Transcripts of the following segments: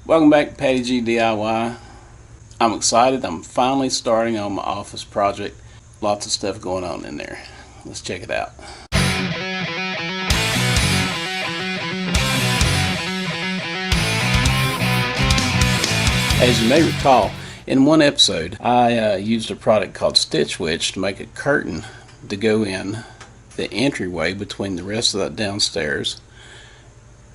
Welcome back to PaddyG DIY. I'm excited. I'm finally starting on my office project. Lots of stuff going on in there. Let's check it out. As you may recall, in one episode I used a product called Stitch Witch to make a curtain to go in the entryway between the rest of that downstairs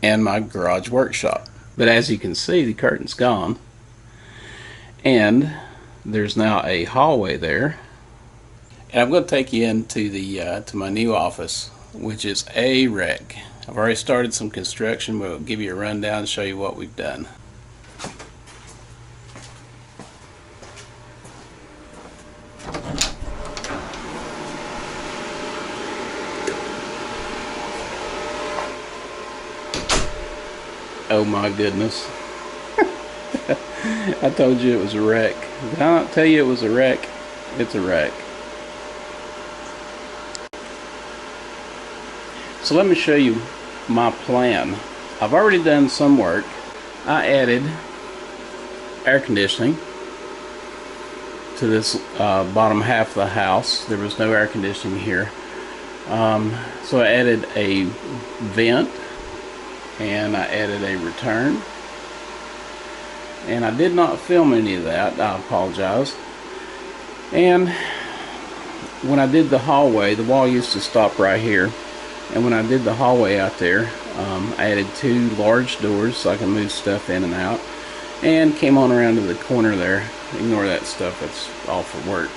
and my garage workshop. But as you can see, the curtain's gone, and there's now a hallway there. And I'm going to take you into the to my new office, which is a wreck. I've already started some construction, but I'll give you a rundown and show you what we've done. Oh my goodness. I told you it was a wreck. Did I not tell you it was a wreck? It's a wreck. So let me show you my plan. I've already done some work. I added air conditioning to this bottom half of the house. There was no air conditioning here. So I added a vent, and I added a return, and I did not film any of that. I apologize. And when I did the hallway, the wall used to stop right here, and when I did the hallway out there, I added 2 large doors so I can move stuff in and out, and came on around to the corner there. Ignore that stuff, that's all for work.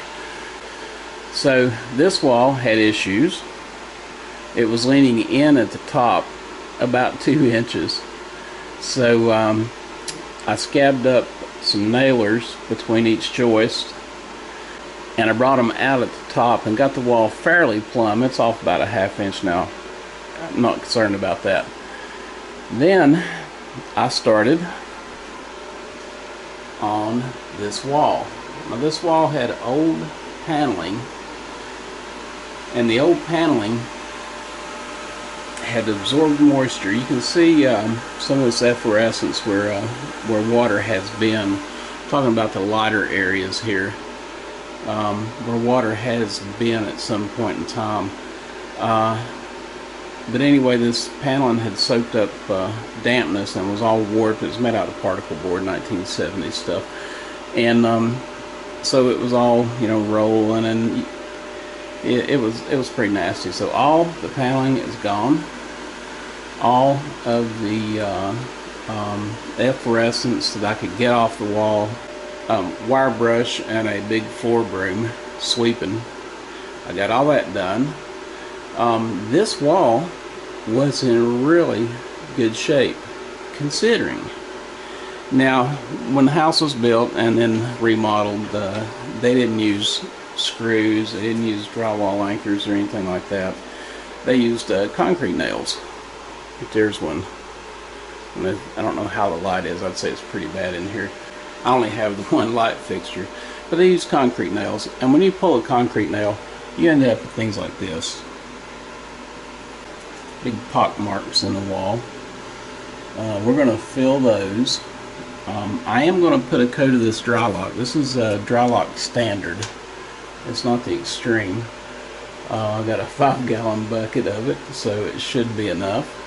So this wall had issues. It was leaning in at the top about 2 inches. So I scabbed up some nailers between each joist, and I brought them out at the top and got the wall fairly plumb. It's off about a 1/2 inch now. I'm not concerned about that. Then I started on this wall. Now this wall had old paneling, and the old paneling had absorbed moisture. You can see some of this efflorescence where water has been. I'm talking about the lighter areas here, where water has been at some point in time. But anyway, this paneling had soaked up dampness and was all warped. It was made out of particle board, 1970s stuff, and so it was all, you know, rolling, and it was pretty nasty. So all the paneling is gone. All of the efflorescence that I could get off the wall, wire brush and a big floor broom sweeping, I got all that done. This wall was in really good shape, considering. Now, when the house was built and then remodeled, they didn't use screws, they didn't use drywall anchors or anything like that. They used concrete nails. There's one. I don't know how the light is. I'd say it's pretty bad in here. I only have the one light fixture, but they use concrete nails, and when you pull a concrete nail, you end up with things like this. Big pock marks in the wall. We're going to fill those. I am going to put a coat of this Drylock. This is a Drylock standard. It's not the extreme. I got a 5-gallon bucket of it, so it should be enough.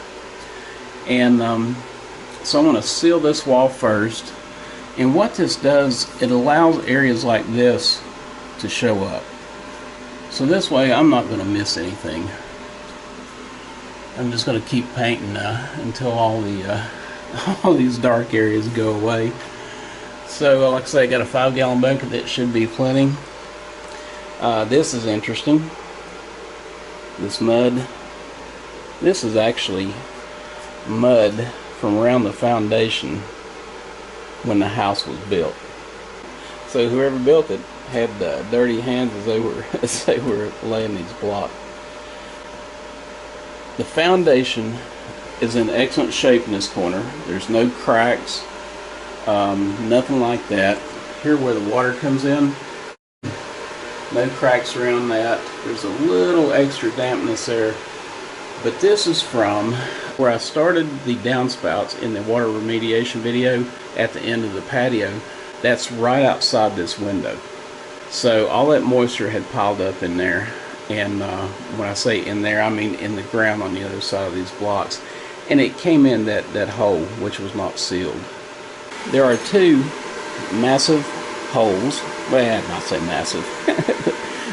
And so I'm going to seal this wall first, and what this does, it allows areas like this to show up. So this way I'm not going to miss anything. I'm just going to keep painting until all these dark areas go away. So like I say, I got a 5-gallon bucket. That should be plenty. This is interesting. This mud. This is actually mud from around the foundation when the house was built. So whoever built it had dirty hands as they were laying these blocks. The foundation is in excellent shape in this corner. There's no cracks, nothing like that. Here where the water comes in, no cracks around that. There's a little extra dampness there, but this is from Where I started the downspouts in the water remediation video at the end of the patio, that's right outside this window. So all that moisture had piled up in there, and when I say in there, I mean in the ground on the other side of these blocks, and it came in that hole, which was not sealed. There are two massive holes. Well, I'd not say massive.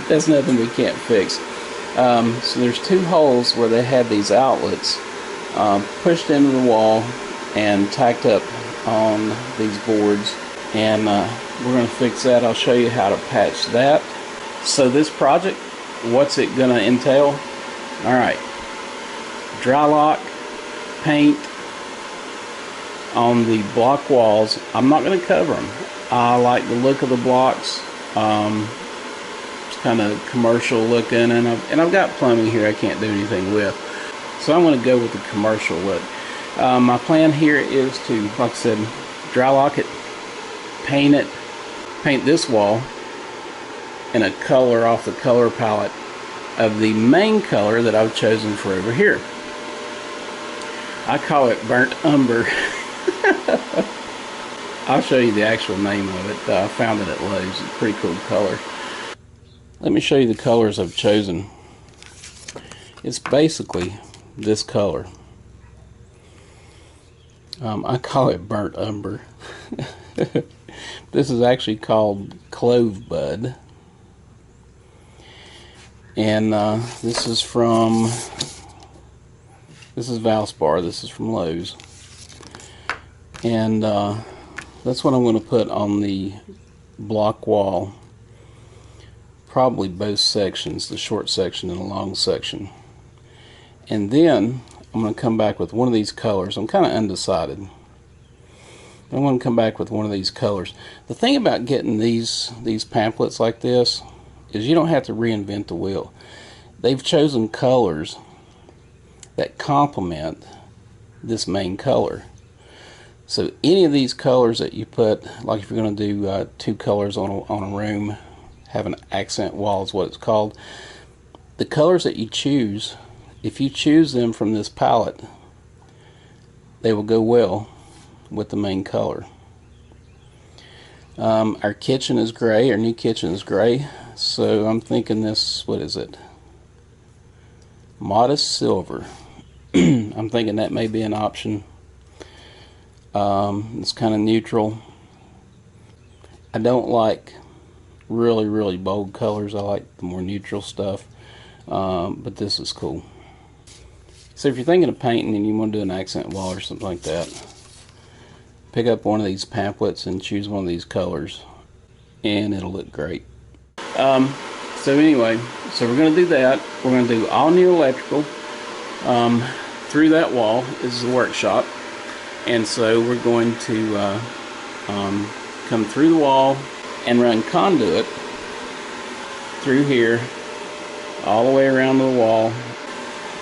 That's nothing we can't fix. So there's two holes where they had these outlets pushed into the wall and tacked up on these boards, and we're going to fix that. I'll show you how to patch that. So this project, what's it going to entail? Alright, dry lock, paint on the block walls. I'm not going to cover them. I like the look of the blocks. It's kind of commercial looking, and I've got plumbing here I can't do anything with. So I'm going to go with the commercial look. My plan here is to, like I said, dry lock it, paint this wall in a color off the color palette of the main color that I've chosen for over here. I call it burnt umber. I'll show you the actual name of it. I found it at Lowe's. It's a pretty cool color. Let me show you the colors I've chosen. It's basically this color. I call it burnt umber. This is actually called clove bud, and this is Valspar. This is from Lowe's, and that's what I'm going to put on the block wall. Probably both sections, the short section and the long section. And then I'm going to come back with one of these colors. I'm kind of undecided. I'm going to come back with one of these colors. The thing about getting these pamphlets like this is you don't have to reinvent the wheel. They've chosen colors that complement this main color. So any of these colors that you put, like if you're going to do two colors on a room, have an accent wall is what it's called. The colors that you choose, if you choose them from this palette, they will go well with the main color. Our kitchen is gray. Our new kitchen is gray, so I'm thinking this, what is it, modest silver. I'm thinking that may be an option. It's kind of neutral. I don't like really bold colors. I like the more neutral stuff, but this is cool. So if you're thinking of painting and you want to do an accent wall or something like that, pick up one of these pamphlets and choose one of these colors, and it'll look great. So anyway, so we're going to do that. We're going to do all new electrical through that wall. This is a workshop, and so we're going to come through the wall and run conduit through here all the way around the wall,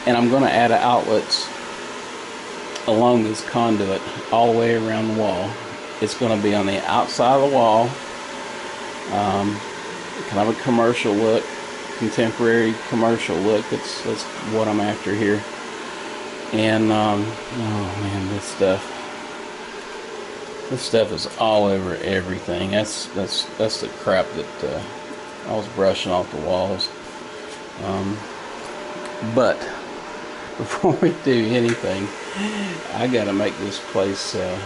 and I'm going to add outlets along this conduit all the way around the wall. It's going to be on the outside of the wall, kind of a commercial look, contemporary commercial look. That's what I'm after here. And oh man, this stuff is all over everything. That's the crap that I was brushing off the walls. But before we do anything, I gotta make this place an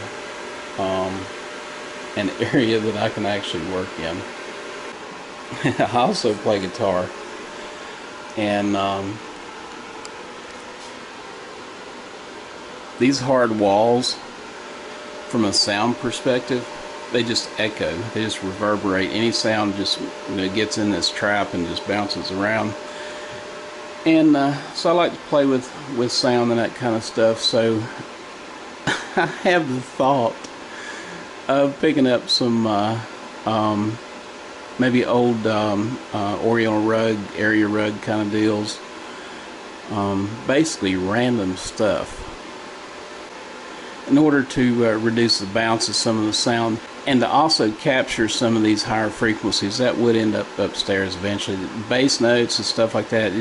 area that I can actually work in. I also play guitar, and these hard walls, from a sound perspective, they just echo. They just reverberate. Any sound just gets in this trap and just bounces around. And so I like to play with sound and that kind of stuff. So I have the thought of picking up some maybe old Oriental rug, area rug kind of deals. Basically random stuff, in order to reduce the bounce of some of the sound, and to also capture some of these higher frequencies that would end up upstairs eventually. Bass notes and stuff like that,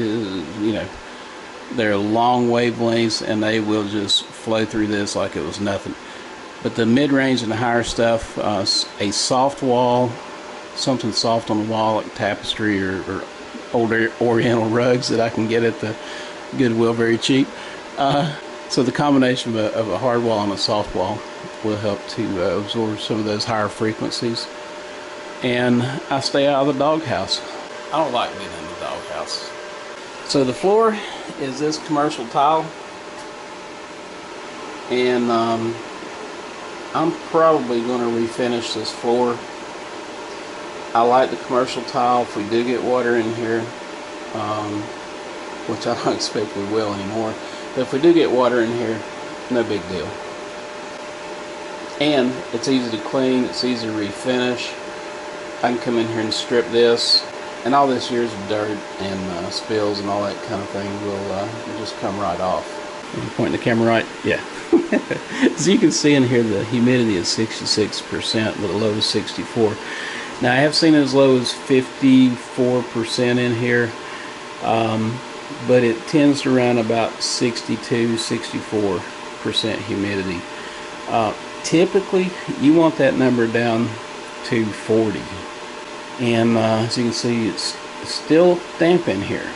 They're long wavelengths and they will just flow through this like it was nothing. But the mid-range and the higher stuff, a soft wall, something soft on the wall like tapestry or older oriental rugs that I can get at the Goodwill very cheap. So the combination of a hard wall and a soft wall will help to absorb some of those higher frequencies. And I stay out of the doghouse. I don't like being in the doghouse. So the floor is this commercial tile, and I'm probably going to refinish this floor. I like the commercial tile. If we do get water in here, which I don't expect we will anymore, but if we do get water in here, no big deal. And it's easy to clean, it's easy to refinish. I can come in here and strip this, and all this years of dirt and spills and all that kind of thing will just come right off. You pointing the camera right? Yeah. As you can see in here, the humidity is 66% with a low of 64. Now I have seen it as low as 54% in here, but it tends to run about 62-64% humidity. Typically you want that number down to 40, and as you can see, it's still damp in here,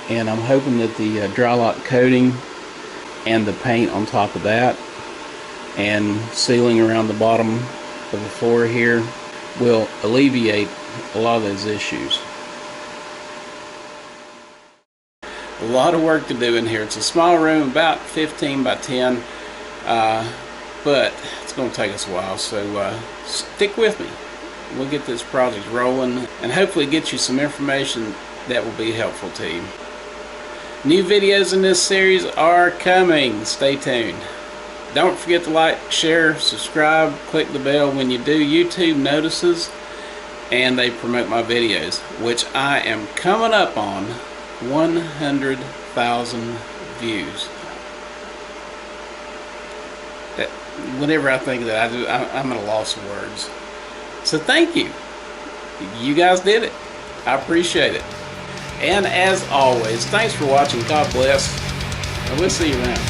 and I'm hoping that the dry lock coating and the paint on top of that and sealing around the bottom of the floor here will alleviate a lot of those issues. A lot of work to do in here. It's a small room, about 15 by 10, but it's going to take us a while, so stick with me. We'll get this project rolling and hopefully get you some information that will be helpful to you. New videos in this series are coming. Stay tuned. Don't forget to like, share, subscribe, click the bell. When you do, YouTube notices and they promote my videos, which I am coming up on 100,000 views. Whenever I think of that, I'm at a loss of words. So thank you. You guys did it. I appreciate it. And as always, thanks for watching. God bless. And we'll see you around.